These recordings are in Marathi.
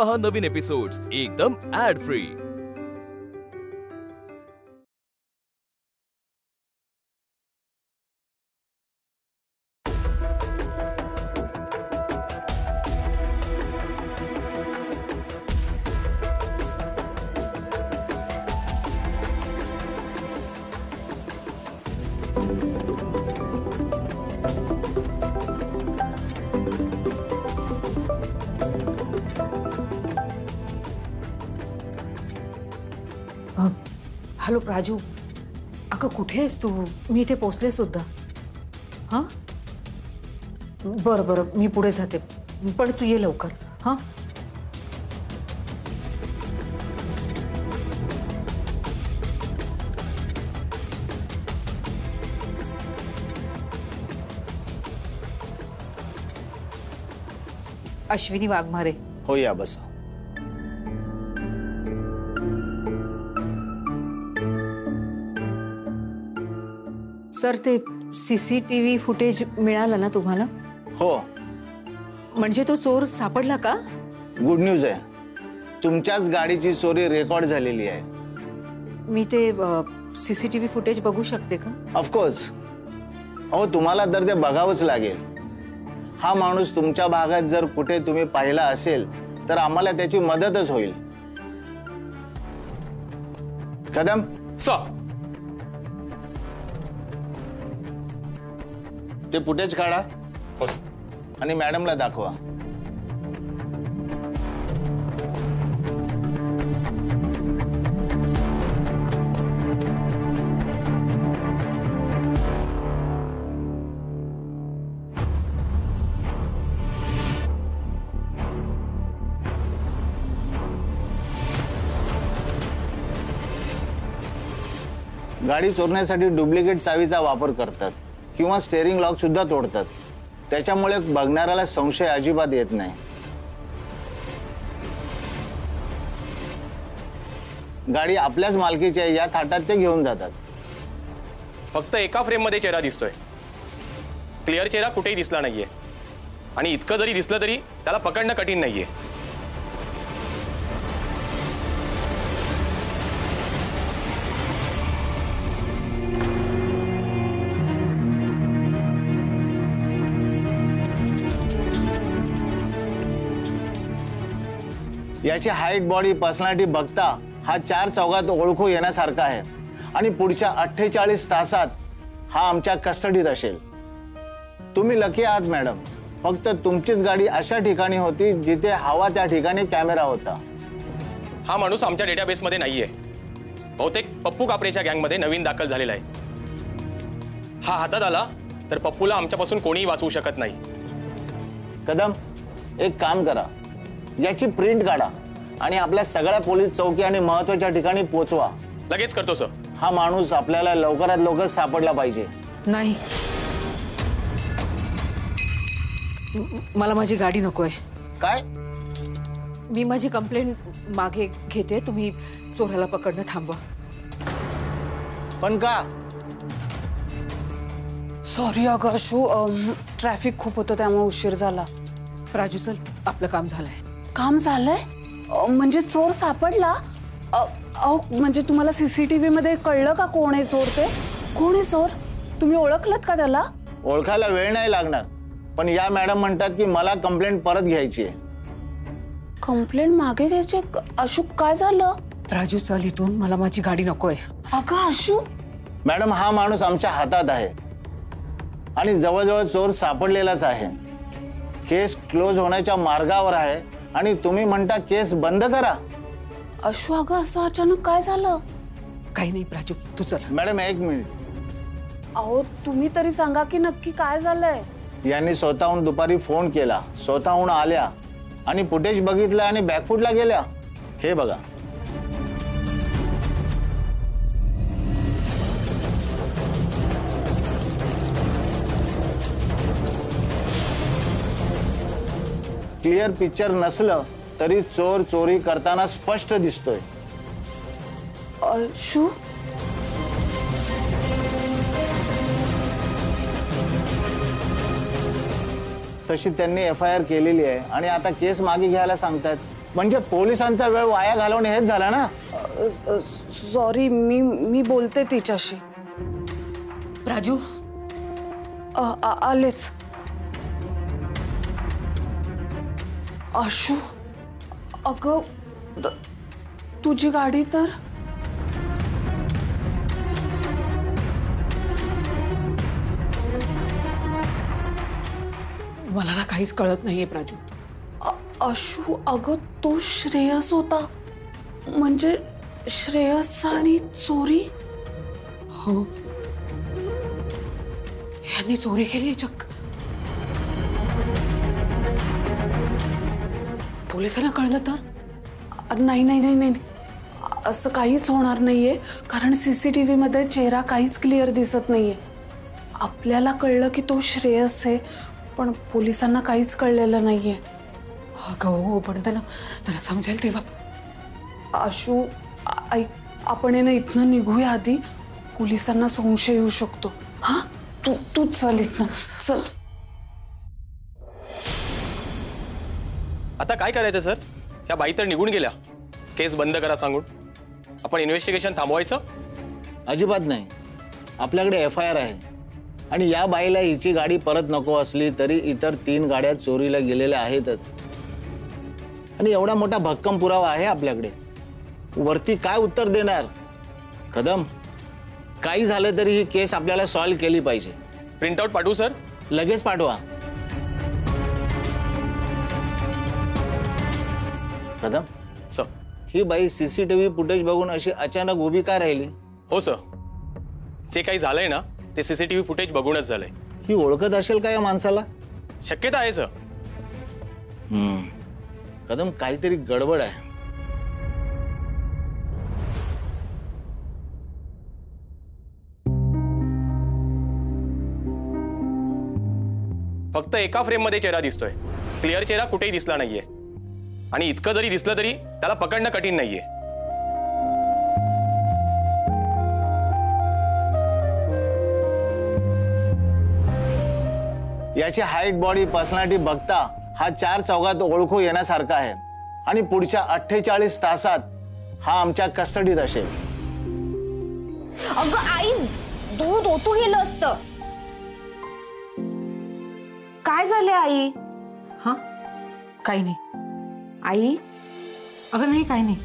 पहा नवीन एपिसोड्स एकदम ऍड फ्री। हॅलो प्राजू, अगं कुठे आहेस तू? मी इथे पोचले सुद्धा। हां बरं बरं, मी पुढे जाते, पण तू ये लवकर। हां अश्विनी वाघमारे। हो या बसा। सर ते सीसीटीव्ही फुटेज मिळालं ना तुम्हाला? हो। म्हणजे तो चोर सापडला का? गुड न्यूज आहे, तुमच्याच गाडीची चोरी रेकॉर्ड झालेली आहे। मी ते सीसीटीव्ही फुटेज बघू शकते का? ऑफकोर्स। अहो तुम्हाला तर ते बघावंच लागेल। हा माणूस तुमच्या भागात जर कुठे तुम्ही पाहिला असेल तर आम्हाला त्याची मदतच होईल। कदम सर, ते फुटेज काढा आणि मॅडमला दाखवा। गाडी चोरण्यासाठी डुप्लिकेट चावीचा वापर करतात किंवा स्टेअरिंग लॉक सुद्धा तोडतात, त्याच्यामुळे बघणाऱ्याला संशय अजिबात येत नाही। गाडी आपल्याच मालकीची आहे या थाटात ते घेऊन जातात। फक्त एका फ्रेम मध्ये चेहरा दिसतोय, क्लिअर चेहरा कुठेही दिसला नाहीये, आणि इतकं जरी दिसलं तरी त्याला पकडणं कठीण नाहीये। याची हाईट, बॉडी, पर्सनॅलिटी बघता हा 4 चौघात ओळखू येण्यासारखा आहे आणि पुढच्या 48 तासात हा आमच्या कस्टडीत असेल। तुम्ही लकी आहात मॅडम, फक्त तुमचीच गाडी अशा ठिकाणी होती जिथे हवा त्या ठिकाणी कॅमेरा होता। हा माणूस आमच्या डेटाबेस मध्ये नाहीये, बहुतेक पप्पू कापरेच्या गँगमध्ये नवीन दाखल झालेला आहे। हा हातात आला तर पप्पूला आमच्यापासून कोणीही वाचवू शकत नाही। कदम एक काम करा, याची प्रिंट काढा आणि आपल्या सगळ्या पोलीस चौकी आणि महत्त्वाच्या ठिकाणी पोहोचवा। लगेच करतो सर। हा माणूस आपल्याला लवकरात लवकर सापडला पाहिजे। नाही, मला माझी गाडी नकोय। काय? मी माझी कंप्लेंट मागे घेते, तुम्ही चोराला पकडणं थांबवा। पण का? सॉरी अगं अशू, ट्रॅफिक खूप होतं त्यामुळे उशीर झाला। राजू चल, आपलं काम झालंय। काम झालंय? म्हणजे चोर सापडला? म्हणजे तुम्हाला सीसीटीव्ही मध्ये कळलं का कोण आहे चोर? ते कोण आहे चोर? तुम्ही ओळखलत का त्याला? ओळखायला वेळ नाही लागणार, पण या मॅडम म्हणतात की मला कंप्लेंट परत घ्यायची आहे। कंप्लेंट मागे घ्यायची? अशू काय झालं? राजू चल इथून, मला माझी गाडी नकोय। अगं अशू, मॅडम हा माणूस आमच्या हातात आहे आणि जवळजवळ चोर सापडलेलाच आहे। केस क्लोज होण्याच्या मार्गावर आहे आणि तुम्ही म्हणता केस बंद करा। अशू अगं असं अचानक काय झालं? काही नाही प्राजू, तू चल। मॅडम एक मिनिट, अहो तुम्ही तरी सांगा की नक्की काय झालंय? यांनी स्वतःहून दुपारी फोन केला, स्वतःहून आल्या आणि फुटेज बघितलं आणि बॅकफुटला गेल्या। हे बघा। क्लिअर पिक्चर नसलं तरी चोर चोरी करताना स्पष्ट दिसतोय। अशू तशी त्यांनी FIR केलेली आहे आणि आता केस मागे घ्यायला सांगतात। म्हणजे पोलिसांचा वेळ वाया घालवणे हेच झालं ना. सॉरी, मी बोलते तिच्याशी. राजू, आलेच. आशू, अगं तुझी गाडी तर मला ना काहीच कळत नाहीये प्राजू. आशू, अगं तो श्रेयस होता. म्हणजे श्रेयस आणि चोरी. हो, यांनी चोरी केली चक्क. पोलिसांना कळलं तर? नाही नाही नाही नाही, असं काहीच होणार नाहीये, कारण सीसीटीव्ही मध्ये चेहरा काहीच क्लिअर दिसत नाहीये. आपल्याला कळलं की तो श्रेयस आहे, पण पोलिसांना काहीच कळलेलं नाहीये. अगं हो, पण त्यांना समजेल तेव्हा. आशू, ऐक, आपण आहे ना इथनं निघूया आधी. पोलिसांना संशय येऊ शकतो. हा, तू चल इथनं, चल. आता काय करायचं सर? ह्या बाई तर निघून गेल्या. केस बंद करा सांगून आपण इन्व्हेस्टिगेशन थांबवायचं? अजिबात नाही. आपल्याकडे FIR आहे आणि या बाईला हिची गाडी परत नको असली तरी इतर 3 गाड्या चोरीला गेलेल्या आहेतच. आणि एवढा मोठा भक्कम पुरावा आहे आपल्याकडे. वरती काय उत्तर देणार? कदम, काही झालं तरी ही केस आपल्याला सॉल्व्ह केली पाहिजे. प्रिंटआउट पाठवू सर? लगेच पाठवा. कदम सर. ही बाई CCTV फुटेज बघून अशी अचानक उभी का राहिली? हो सर, जे काही झालंय ना ते CCTV फुटेज बघूनच झालंय. ही ओळखत असेल का या माणसाला? शक्यता आहे सर. कदम, काहीतरी गडबड आहे. फक्त एका फ्रेम मध्ये चेहरा दिसतोय. क्लिअर चेहरा कुठेही दिसला नाहीये. आणि इतकं जरी दिसलं तरी त्याला पकडणं कठीण नाहीये. याची हाईट, बॉडी, पर्सनॅलिटी बघता हा 4 चौघात ओळखू येण्यासारखा आहे. आणि पुढच्या 48 तासात हा आमच्या कस्टडीत असेल. अगं आई, दूध ओतू गेलं असतं. काय झालंय आई? हा, काही नाही आई, अगं. नाही, काही नाही.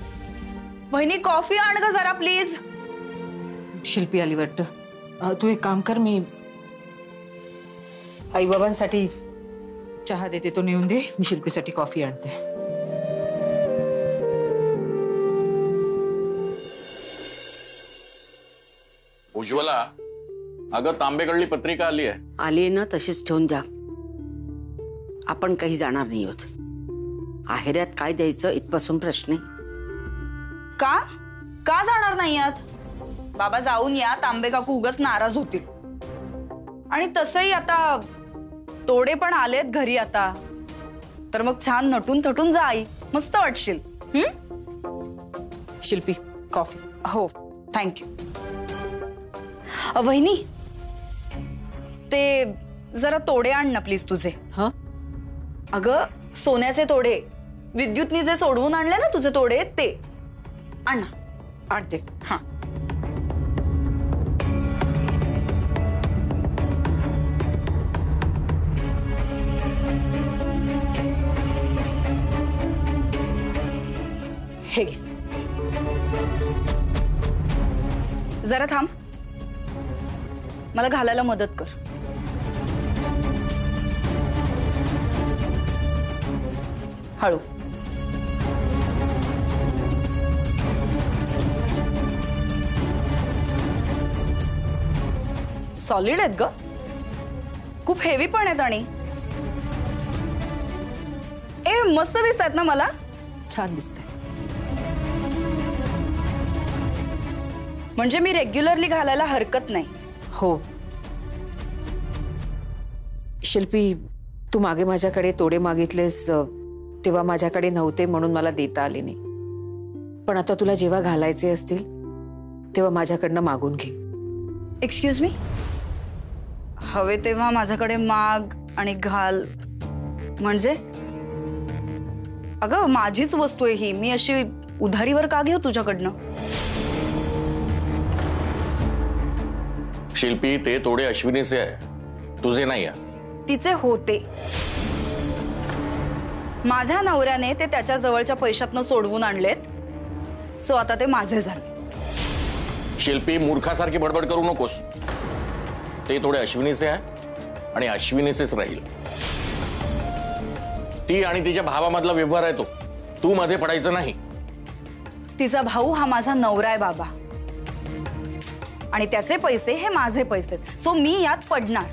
वहिनी, कॉफी आण ग जरा प्लीज. शिल्पी आली वाटतं. तू एक काम कर, मी आई बाबांसाठी चहा देते, तो नेऊन दे. मी शिल्पीसाठी कॉफी आणते. उज्ज्वला, अगं तांबेकडली पत्रिका आली आहे. आली ना, तशीच ठेवून द्या. आपण काही जाणार नाही आहोत. आहेऱ्यात काय द्यायचं इथपासून प्रश्न आहे. का जाणार नाही आहात? बाबा जाऊन या, तांबे काकू उगाच नाराज होतील. आणि तसंही आता तोडे पण आलेत घरी आता, तर मग छान नटून थटून जा आई, मस्त वाटशील. शिल्पी, कॉफी. हो, थँक्यू. वहिनी, ते जरा तोडे आण ना प्लीज तुझे. हा, अगं सोन्याचे तोडे, विद्युतनी जे सोडवून आणले ना तुझे तोडे, ते आण ना. आणते. हा. हे घे. जरा थांब, मला घालायला मदत कर. हळू. सॉलिड आहेत ग, खूप हेवी पण आहेत. आणि मस्त दिसतात ना मला. छान दिसतंय. म्हणजे मी रेग्युलरली घालायला हरकत नाही. हो. शिल्पी, तू मागे माझ्याकडे तोडे मागितलेस तेव्हा माझ्याकडे नव्हते म्हणून मला देता आले नाही. पण आता तुला जेव्हा घालायचे असतील तेव्हा माझ्याकडनं मागून घे. एक्सक्यूज मी, हवे तेव्हा माझ्याकडे माग आणि घाल म्हणजे? अगं माझीच वस्तू आहे ही, मी अशी उधारीवर का घेऊ तुझ्याकडनं? शिल्पी, ते तोडे अश्विनीचे आहे, तुझे नाही आहे. तिचे होते. माझ्या नवऱ्याने ते त्याच्या जवळच्या पैशातनं सोडवून आणलेत, सो आता ते माझे झाले. शिल्पी, मूर्खासारखी बडबड करू नकोस. ते तोडे अश्विनीचे आहे आणि अश्विनीचेच राहील. ती आणि तिच्या भावामधला व्यवहार आहे तो, तू मध्ये पडायचं नाही. तिचा भाऊ हा माझा नवरा आहे बाबा, आणि त्याचे पैसे हे माझे पैसे, सो मी यात पडणार.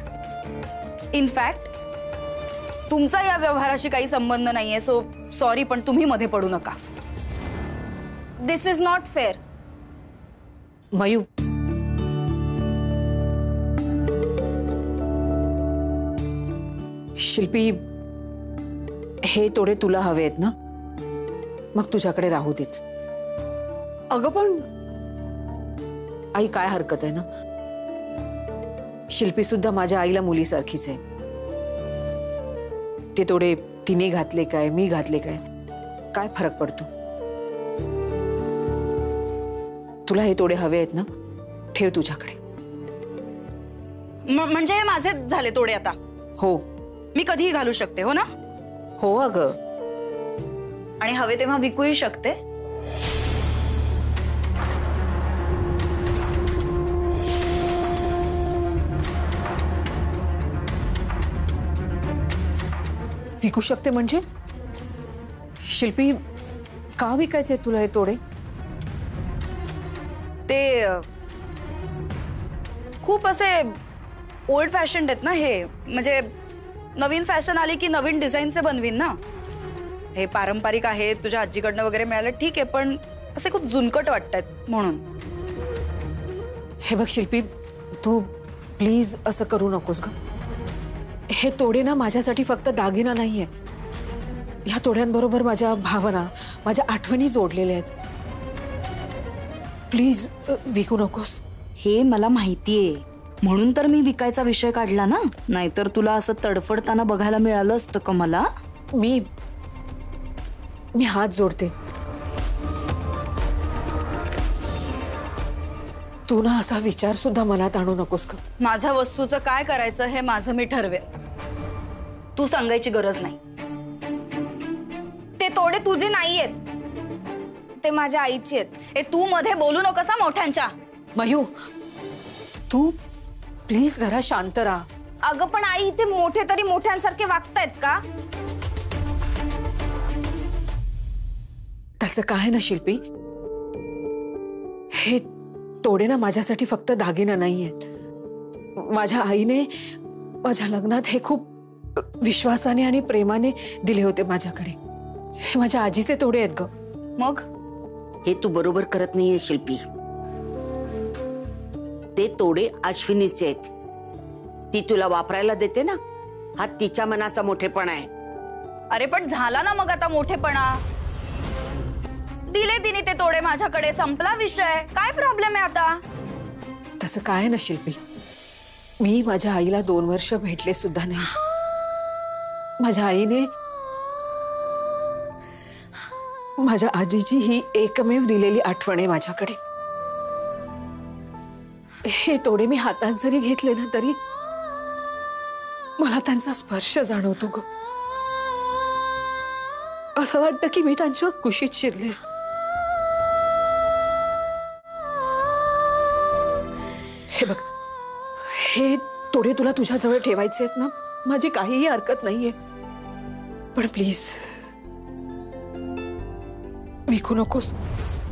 इनफॅक्ट तुमचा या व्यवहाराशी काही संबंध नाहीये, सो सॉरी, पण तुम्ही मध्ये पडू नका. दिस इज नॉट फेअर. मयू, शिल्पी, हे तोडे तुला हवे आहेत ना, मग तुझ्याकडे राहू देत. अगं पण आई, काय हरकत आहे ना? शिल्पी सुद्धा माझ्या आईला मुलीसारखीच आहे. ते तोडे तिने घातले काय, मी घातले काय फरक पडतो? तुला हे तोडे हवे आहेत ना, ठेव तुझ्याकडे. म्हणजे हे माझे झाले तोडे आता? हो मी कधीही घालू शकते, हो ना? हो अगं, आणि हवे तेव्हा विकूही शकते. विकू शकते म्हणजे? शिल्पी, का विकायचे तुला हे तोडे? ते खूप असे ओल्ड फॅशन आहेत ना हे, म्हणजे नवीन फॅशन आली की नवीन डिझाईनचे बनवीन ना. हे पारंपरिक आहे, तुझ्या आजीकडनं वगैरे मिळालं ठीक आहे, पण असे खूप जुनकट वाटतात म्हणून. हे बघ शिल्पी, तू प्लीज असं करू नकोस ग. हे तोडे ना माझ्यासाठी फक्त दागिना नाहीये, ह्या तोड्यांबरोबर माझ्या भावना, माझ्या आठवणी जोडलेल्या आहेत. प्लीज विकू नकोस. हे मला माहितीये, म्हणून तर मी विकायचा विषय काढला ना, नाहीतर तुला असं तडफडताना बघायला मिळालं असतं का मला? मी हात जोडते. तू ना असा विचार सुद्धा मनात आणू नकोस का? माझ्या वस्तूचं काय करायचं हे माझं मी ठरवे, तू सांगायची गरज नाही. ते तोडे तुझे नाहीयेत, ते माझ्या आईचे आहेत. हे तू मध्ये बोलू नकोस हा मोठ्यांच्या. मयू, तू प्लीज जरा शांत राहा. अगं पण आई, इथे मोठे तरी मोठ्यांसारखे वागतायत का? त्याचं काय ना शिल्पी, हे तोडे ना माझ्यासाठी फक्त दागिना नाहीयेत. माझ्या आईने माझ्या लग्नात हे खूप विश्वासाने आणि प्रेमाने दिले होते माझ्याकडे. हे माझ्या आजीचे तोडे आहेत ग. मग हे तू बरोबर करत नाहीये शिल्पी. ते तोडे अश्विनीचे आहेत, ती तुला वापरायला देते ना, हा तिच्या मनाचा मोठेपणा आहे. अरे पण झाला ना मग आता मोठेपणा. दिले तिने ते तोडे माझ्याकडे, संपला विषय. काय प्रॉब्लेम आहे आता? तसं काय ना शिल्पी, मी माझ्या आईला 2 वर्ष भेटले सुद्धा नाही. माझ्या आईने माझ्या आजीची ही एकमेव दिलेली आठवण आहे माझ्याकडे. हे तोडे मी हातात जरी घेतले ना, तरी मला त्यांचा स्पर्श जाणवतो ग. असं वाटतं की मी त्यांच्या कुशीत शिरले. हे बघ, हे तोडे तुला तुझ्याजवळ ठेवायचे आहेत ना, माझी काहीही हरकत नाहीये, पण प्लीज विकू नकोस.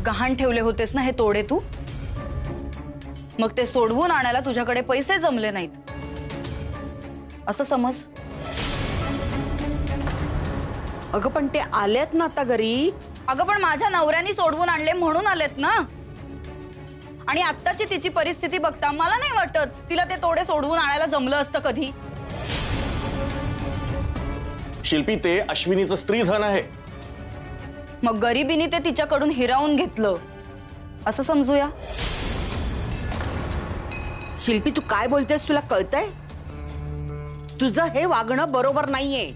गहाण ठेवले होतेस ना हे तोडे तू, मग ते सोडवून आणायला तुझ्याकडे पैसे जमले नाहीत असं समज. अगं पण ते आलेत ना आता घरी. अगं पण माझ्या नवऱ्याने सोडवून आणले म्हणून आलेत ना. आणि आत्ताची तिची परिस्थिती बघता मला नाही वाटत तिला ते तोडे सोडवून आणायला जमलं असतं कधी. शिल्पी, ते अश्विनीचं स्त्रीधन आहे. मग गरिबीने ते तिच्याकडून हिरावून घेतलं असं समजूया. शिल्पी, तू काय बोलतेस, तुला कळतंय? तुझं हे वागणं बरोबर नाहीये.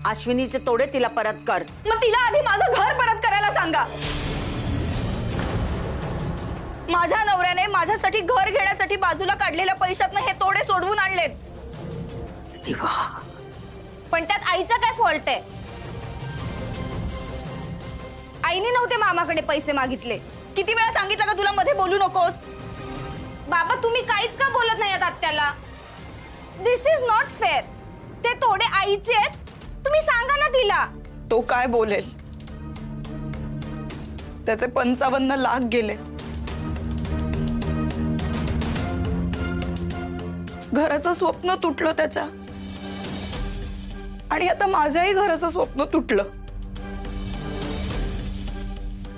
अश्विनीचे तोडे तिला परत कर. मग तिला आधी माझं घर परत करायला सांगा. माझ्या नवऱ्याने माझ्यासाठी घर घेण्यासाठी बाजूला काढलेल्या पैशातनं हे तोडे सोडवून आणलेत. देवा, पण त्यात आईचा काय फॉल्ट आहे? आईने नव्हते मामाकडे पैसे मागितले. किती वेळा सांगितलं का तुला मध्ये बोलू नकोस? बाबा तुम्ही काहीच का बोलत नाही आत्याला? दिस इज नॉट फेअर. ते तोडे आईचे आहेत, तुम्ही सांगा ना तिला. तो काय बोलेल? त्याचे 55 लाख गेले. घराचं स्वप्न तुटलं त्याच्या, आणि आता माझ्याही घराचं स्वप्न तुटलं.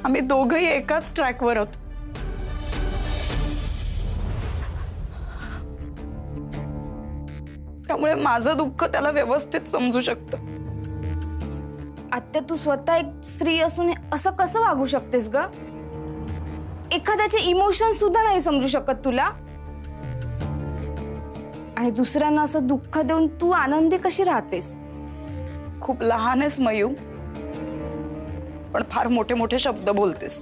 आम्ही दोघंही एकाच ट्रॅकवर आहोत. त्यामुळे माझं दुःख त्याला व्यवस्थित समजू शकतं. आत्या तू स्वतः एक स्त्री असून असं कसं वागू शकतेस ग? एखाद्याचे इमोशन सुद्धा नाही समजू शकत तुला? आणि दुसऱ्यांना असं दुःख देऊन तू आनंदी कशी राहतेस? खूप लहान आहेस मयू, पण फार मोठे मोठे शब्द बोलतेस.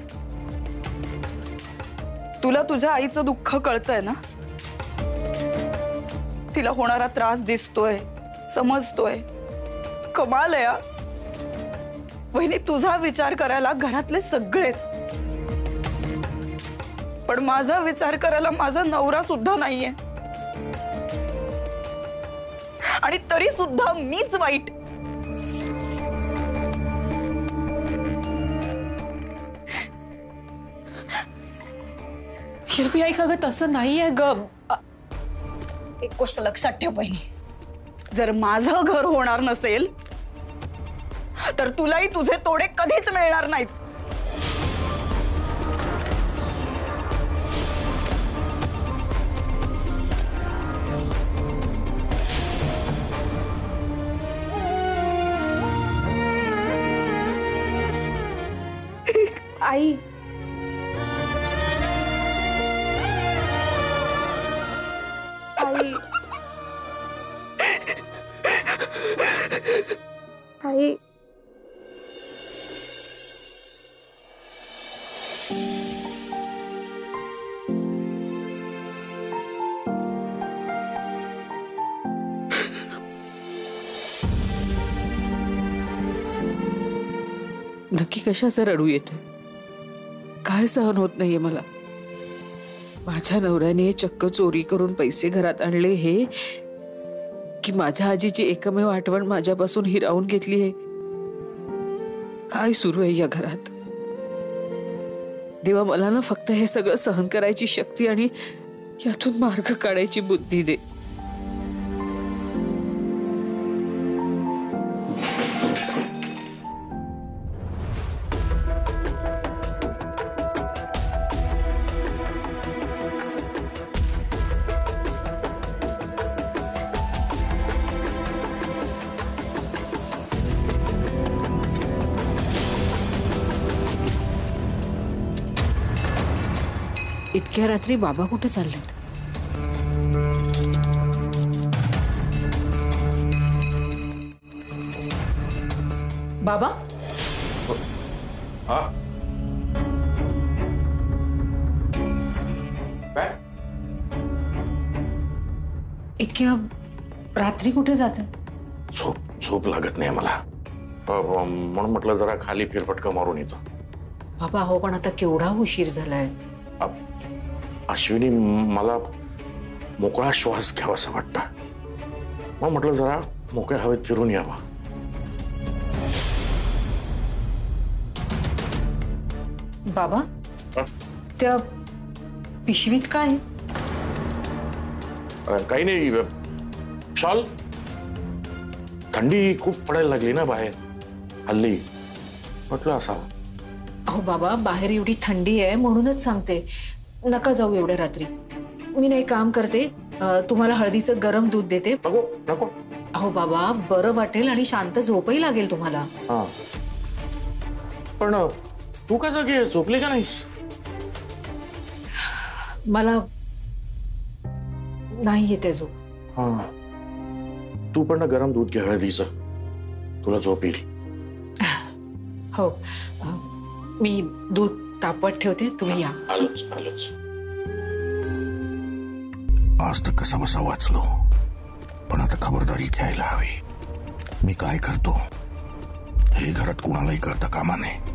तुला तुझ्या आईचं दुःख कळतंय ना? तिला होणारा त्रास दिसतोय, समजतोय. कमाल आहे. वहिनी, तुझा विचार करायला घरातले सगळे, पण माझा विचार करायला माझा नवरा सुद्धा नाहीये. आणि तरी सुद्धा मीच वाईट. शिल्पी आई, का ग तसं नाहीये ग. एक गोष्ट लक्षात ठेव बहिणी, जर माझं घर होणार नसेल तर तुलाही तुझे तोडे कधीच मिळणार नाहीत. आई, आई, आई. नक्की कशाचं रडू येते? काय सहन होत नाहीये मला. माझ्या नवऱ्याने चक्क चोरी करून पैसे घरात आणले हे, की माझ्या आजीची एकमेव आठवण माझ्यापासून हिरावून घेतली आहे? काय सुरू आहे या घरात? देवा, मला ना फक्त हे सगळं सहन करायची शक्ती आणि यातून मार्ग काढायची बुद्धी दे. इतक्या रात्री बाबा कुठे चाललेत? बाबा, हा काय? इतक्या रात्री कुठे जात? झोप लागत नाही मला, म्हणून म्हटलं जरा खाली फेरफटका मारून येतो. बाबा हो, पण आता केवढा उशीर झालाय. अश्विनी, मला मोकळा श्वास घ्यावासा वाटतं. मग म्हटलं जरा मोकळ्या हवेत फिरून यावा. बाबा, त्या पिशवीत काय? काही नाही, शॉल. थंडी खूप पडायला लागली ना बाहेर हल्ली, म्हटलं असावं. अहो बाबा, बाहेर एवढी थंडी आहे म्हणूनच सांगते, नका जाऊ एवढ्या रात्री. मी नाही काम करते, तुम्हाला हळदीचं गरम दूध देते. नको नको. अहो बाबा, बरं वाटेल आणि शांत झोपही लागेल तुम्हाला. हा, पण तू का जागी झोपली का नाहीस? मला नाही येते झोप. हा, तू पण गरम दूध घे हळदीचं, तुला झोप येईल. हो मी दूध तापवत ठेवते, तुम्ही या. आलोच आलोच. आज तर कसा बसा वाचलो, पण आता खबरदारी घ्यायला हवी. मी काय करतो हे घरात कुणालाही कळता कामा नये.